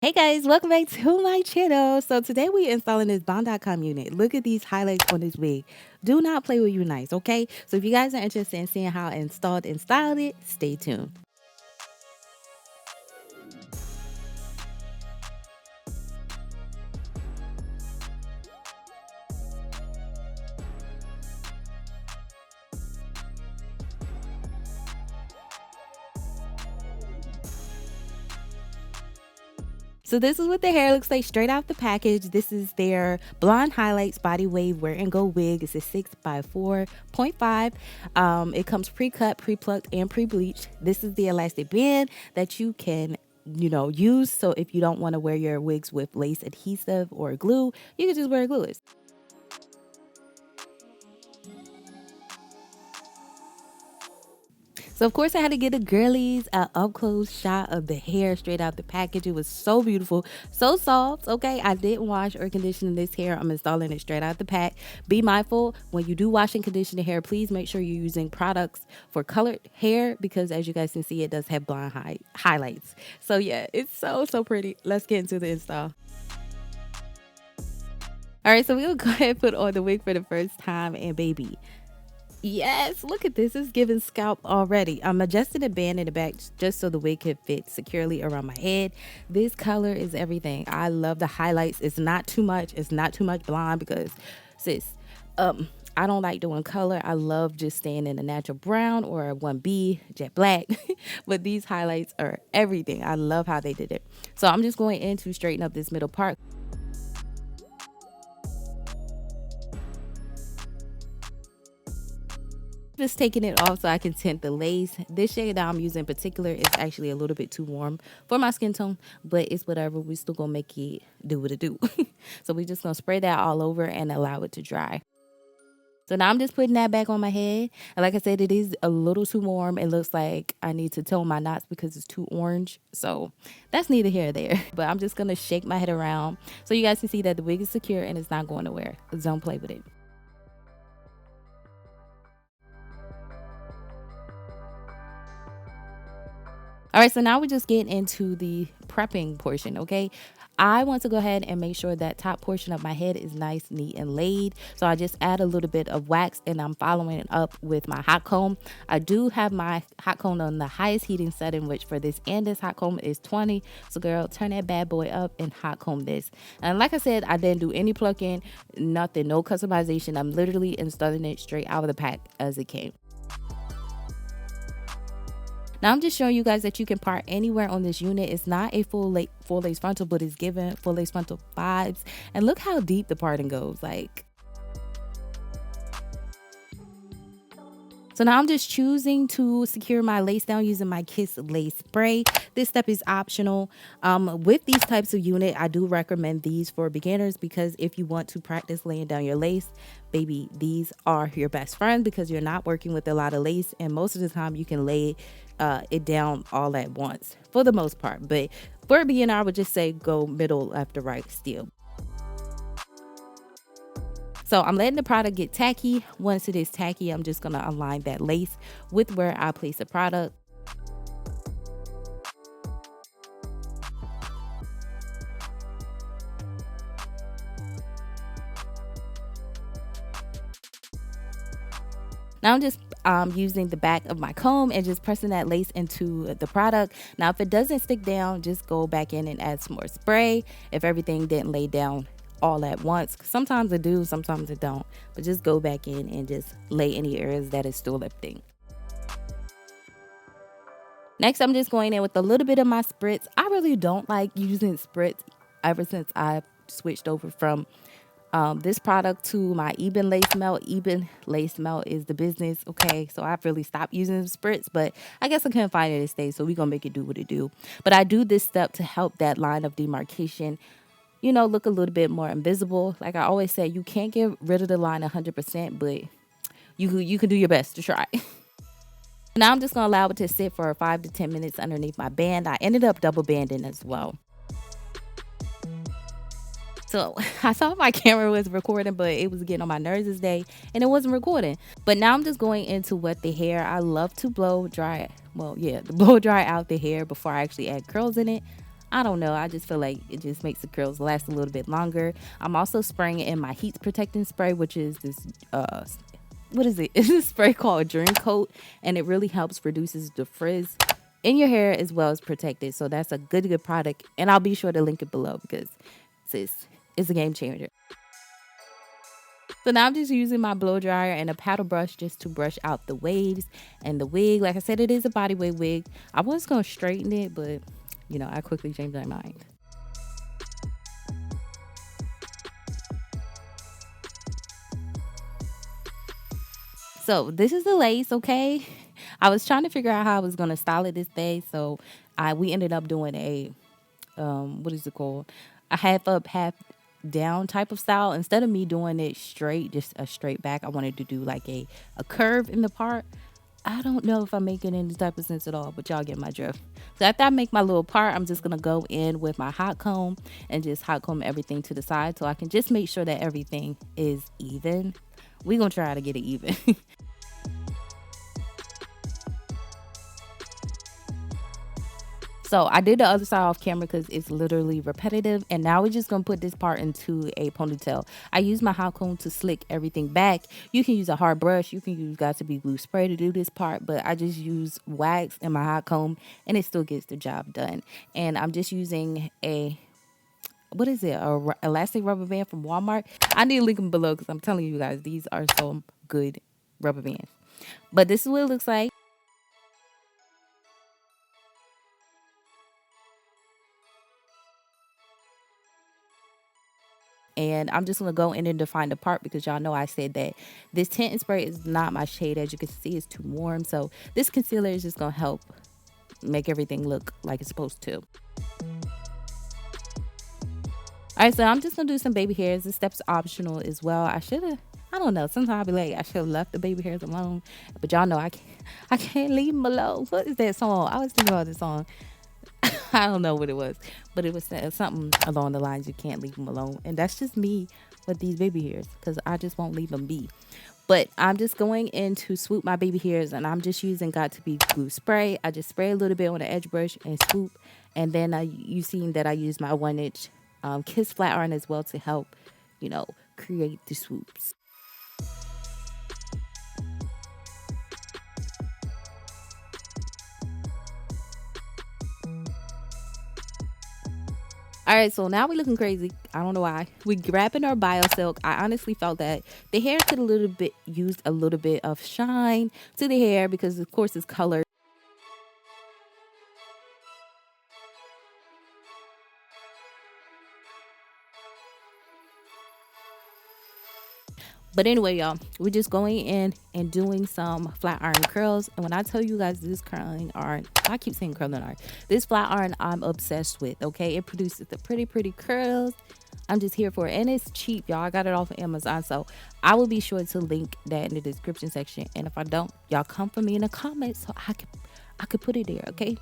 Hey guys, welcome back to my channel. So today we installing this bond.com unit. Look at these highlights on this wig. Do not play with Unice, okay? So if you guys are interested in seeing how I installed and styled it, stay tuned. So this is what the hair looks like straight out the package. This is their Blonde Highlights Body Wave Wear and Go wig. It's a 6x4.5. It comes pre-cut, pre-plucked, and pre-bleached. This is the elastic band that you can use. So if you don't want to wear your wigs with lace adhesive or glue, you can just wear glueless. So of course I had to get the girlies up close shot of the hair straight out the package. It was so beautiful, so soft. Okay, I didn't wash or condition this hair. I'm installing it straight out the pack. Be mindful when you do wash and condition the hair, please make sure you're using products for colored hair, because as you guys can see, it does have blonde highlights. So yeah, it's so pretty. Let's get into the install. All right, so we're gonna go ahead and put on the wig for the first time, and baby, yes, look at this. It's giving scalp already. I'm adjusting the band in the back just so the wig can fit securely around my head. This color is everything. I love the highlights. It's not too much. It's not too much blonde because, sis, I don't like doing color. I love just staying in a natural brown or a 1B jet black. But these highlights are everything. I love how they did it. So I'm just going in to straighten up this middle part. Just taking it off so I can tint the lace. This shade that I'm using in particular is actually a little bit too warm for my skin tone, but it's whatever. We still gonna make it do what it do. So we just gonna spray that all over and allow it to dry. So now I'm just putting that back on my head. And like I said, it is a little too warm. It looks like I need to tone my knots because it's too orange. So that's neither here nor there. But I'm just gonna shake my head around so you guys can see that the wig is secure and it's not going nowhere. Don't play with it. All right, so now we're just getting into the prepping portion, okay? I want to go ahead and make sure that top portion of my head is nice, neat, and laid. So I just add a little bit of wax and I'm following it up with my hot comb. I do have my hot comb on the highest heating setting, which for this and this hot comb is 20. So girl, turn that bad boy up and hot comb this. And like I said, I didn't do any plucking, nothing, no customization. I'm literally installing it straight out of the pack as it came. Now I'm just showing you guys that you can part anywhere on this unit. It's not a full lace frontal, but it's giving full lace frontal vibes. And look how deep the parting goes. Like, so now I'm just choosing to secure my lace down using my Kiss lace spray. This step is optional. With these types of unit, I do recommend these for beginners, because if you want to practice laying down your lace, baby, these are your best friend, because you're not working with a lot of lace, and most of the time you can lay it down all at once for the most part. But for a beginner, I would just say go middle, left, to right still. So I'm letting the product get tacky. Once it is tacky, I'm just gonna align that lace with where I place the product. Now I'm just using the back of my comb and just pressing that lace into the product. Now if it doesn't stick down, just go back in and add some more spray if everything didn't lay down all at once. Sometimes it do, sometimes it don't, but just go back in and just lay any areas that is still lifting. Next, I'm just going in with a little bit of my spritz. I really don't like using spritz ever since I've switched over from this product to my Eben lace melt. Eben lace melt is the business, okay? So I've really stopped using spritz, but I guess I couldn't find it to stay, so we're gonna make it do what it do. But I do this step to help that line of demarcation, you know, look a little bit more invisible. Like I always say, you can't get rid of the line 100%, but you can do your best to try. Now I'm just gonna allow it to sit for 5 to 10 minutes underneath my band. I ended up double banding as well. So I thought my camera was recording, but it was getting on my nerves this day and it wasn't recording. But now I'm just going into wet the hair. I love to blow dry, well, yeah, blow dry out the hair before I actually add curls in it. I don't know. I just feel like it just makes the curls last a little bit longer. I'm also spraying it in my heat protecting spray, which is this what is it? It's a spray called Dream Coat, and it really helps reduces the frizz in your hair as well as protect it. So that's a good product, and I'll be sure to link it below because it's a game changer. So now I'm just using my blow dryer and a paddle brush just to brush out the waves and the wig. Like I said, it is a body weight wig. I was going to straighten it, but you know, I quickly changed my mind. So this is the lace, okay? I was trying to figure out how I was going to style it this day. So we ended up doing a, what is it called? A half up, half down type of style. Instead of me doing it straight, just a straight back, I wanted to do like a curve in the part. I don't know if I'm making any type of sense at all, but y'all get my drift. So after I make my little part, I'm just going to go in with my hot comb and just hot comb everything to the side so I can just make sure that everything is even. We're going to try to get it even. So I did the other side off camera because it's literally repetitive. And now we're just going to put this part into a ponytail. I use my hot comb to slick everything back. You can use a hard brush. You can use Got2b glue spray to do this part. But I just use wax and my hot comb and it still gets the job done. And I'm just using a, what is it? A elastic rubber band from Walmart. I need to link them below because I'm telling you guys, these are some good rubber bands. But this is what it looks like. And I'm just going to go in and define the part because y'all know I said that this tinting spray is not my shade. As you can see, it's too warm. So this concealer is just going to help make everything look like it's supposed to. All right, so I'm just going to do some baby hairs. This step's optional as well. I don't know. Sometimes I'll be like, I should have left the baby hairs alone. But y'all know I can't leave them alone. What is that song? I was thinking about this song. I don't know what it was, but it was something along the lines, you can't leave them alone. And that's just me with these baby hairs because I just won't leave them be. But I'm just going in to swoop my baby hairs and I'm just using Got2b glue spray. I just spray a little bit on the edge brush and swoop. And then you seen that I use my 1-inch Kiss flat iron as well to help, you know, create the swoops. All right, so now we're looking crazy. I don't know why. We're grabbing our BioSilk. I honestly felt that the hair could use a little bit of shine to the hair because, of course, it's colored. But anyway, y'all, we're just going in and doing some flat iron curls. And when I tell you guys this curling iron, I keep saying curling iron. This flat iron I'm obsessed with, okay? It produces the pretty curls. I'm just here for it. And it's cheap, y'all. I got it off of Amazon. So I will be sure to link that in the description section. And if I don't, y'all come for me in the comments so I could put it there, okay?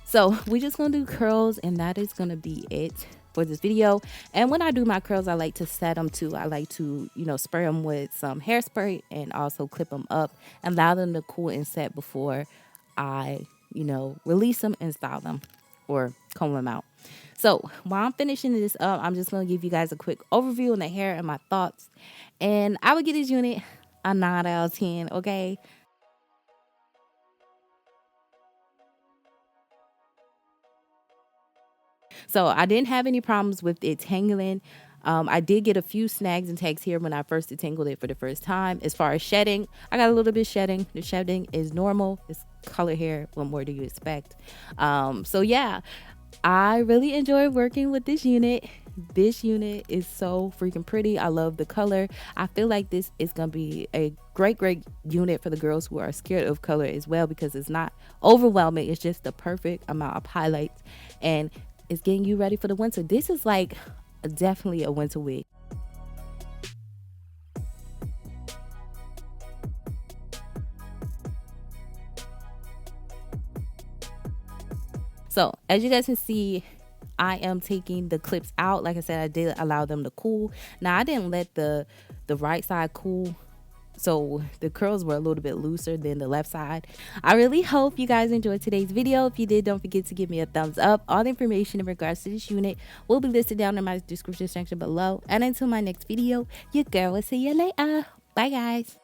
So we're just going to do curls and that is going to be it for this video. And when I do my curls, I like to set them too. I like to, you know, spray them with some hairspray and also clip them up and allow them to cool and set before I, you know, release them and style them or comb them out. So while I'm finishing this up, I'm just going to give you guys a quick overview on the hair and my thoughts. And I would give this unit a 9 out of 10, okay? So I didn't have any problems with it tangling. I did get a few snags and tags here when I first detangled it for the first time. As far as shedding, I got a little bit shedding. The shedding is normal. It's color hair. What more do you expect? So yeah, I really enjoy working with this unit. This unit is so freaking pretty. I love the color. I feel like this is going to be a great unit for the girls who are scared of color as well because it's not overwhelming. It's just the perfect amount of highlights and it's getting you ready for the winter. This is like definitely a winter wig. So as you guys can see, I am taking the clips out. Like I said, I did allow them to cool. Now I didn't let the right side cool so the curls were a little bit looser than the left side. I really hope you guys enjoyed today's video. If you did, don't forget to give me a thumbs up. All the information in regards to this unit will be listed down in my description section below. And until my next video, your girl will see you later. Bye guys.